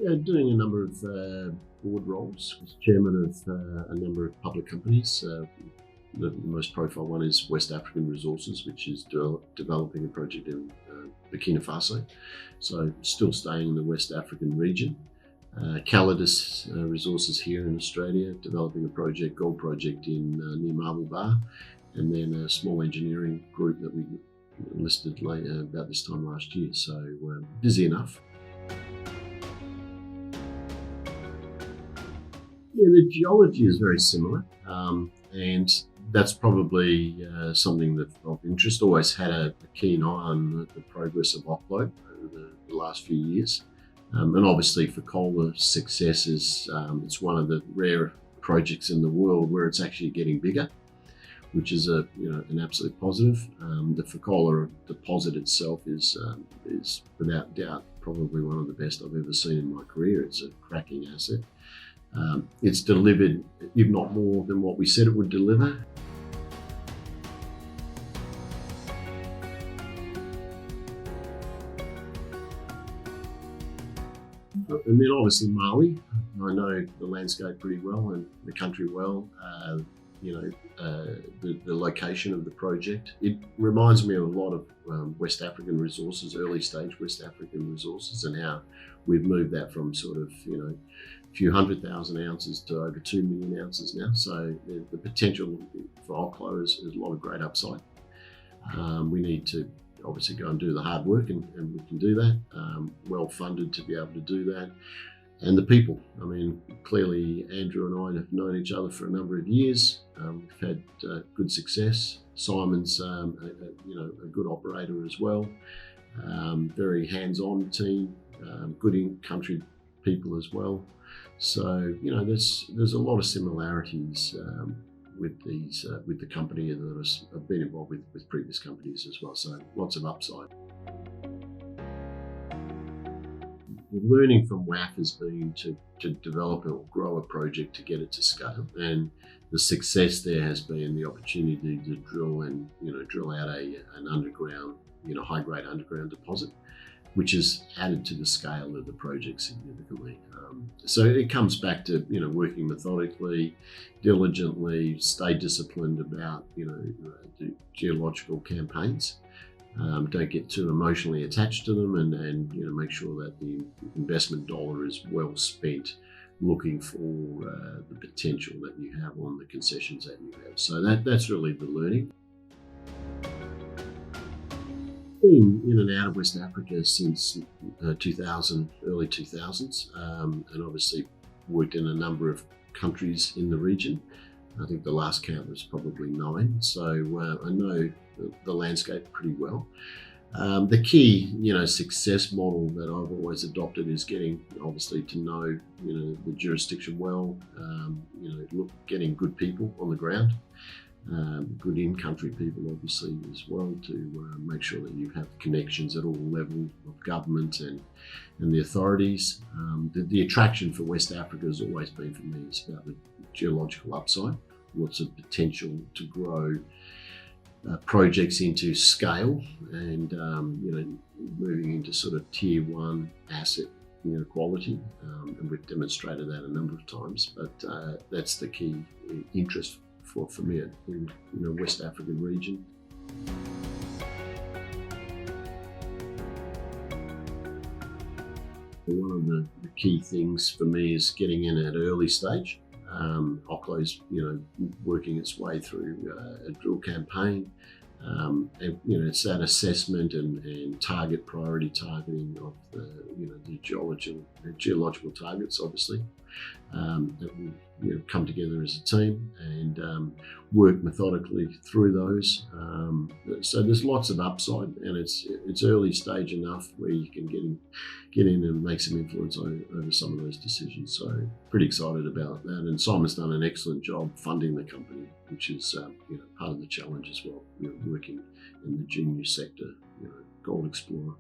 Doing a number of board roles. Was chairman of a number of public companies. The most profile one is West African Resources, which is developing a project in Burkina Faso. So still staying in the West African region. Calidus Resources here in Australia, developing a gold project in near Marble Bar, and then a small engineering group that we listed about this time last year. So busy enough. Yeah, the geology is very similar, and that's probably something that of interest. Always had a keen eye on the progress of Oklo over the last few years, and obviously for Fekola success is it's one of the rare projects in the world where it's actually getting bigger, which is an absolute positive. The Fekola deposit itself is without doubt probably one of the best I've ever seen in my career. It's a cracking asset. It's delivered, if not more than what we said it would deliver. And then obviously Mali. I know the landscape pretty well and the country well. The location of the project. It reminds me of a lot of West African Resources, early stage West African Resources, and how we've moved that from sort of, a few 100,000 ounces to over 2 million ounces now. So the potential for Oklo is a lot of great upside. We need to obviously go and do the hard work, and we can do that. Well funded to be able to do that. And the people. I mean, clearly Andrew and I have known each other for a number of years. We've had good success. Simon's a good operator as well. Very hands-on team, good in-country people as well. So there's a lot of similarities with the company that I've been involved with previous companies as well. So lots of upside. Learning from WAF has been to develop or grow a project to get it to scale, and the success there has been the opportunity to drill out an underground, high grade underground deposit, which has added to the scale of the project significantly. So it comes back to working methodically, diligently, stay disciplined about the geological campaigns. Don't get too emotionally attached to them, and make sure that the investment dollar is well spent looking for the potential that you have on the concessions that you have. So that's really the learning. Been in and out of West Africa since 2000, early 2000s, and obviously worked in a number of countries in the region. I think the last count was probably 9. So I know the landscape pretty well. The key, success model that I've always adopted is getting, obviously, to know, the jurisdiction well. Getting good people on the ground, good in-country people, obviously, as well, to make sure that you have connections at all levels of government and the authorities. The attraction for West Africa has always been, for me, is about the geological upside. Lots of potential to grow projects into scale, and moving into sort of tier 1 asset quality, and we've demonstrated that a number of times. But that's the key interest for me in West African region. One of the key things for me is getting in at early stage. Oklo's working its way through a drill campaign. It's that assessment and priority targeting of the geological targets, obviously, that will come together as a team and work methodically through those. So there's lots of upside, and it's early stage enough where you can get in and make some influence over some of those decisions. So pretty excited about that. And Simon's done an excellent job funding the company, which is part of the challenge as well. Working in the junior sector, gold explorer.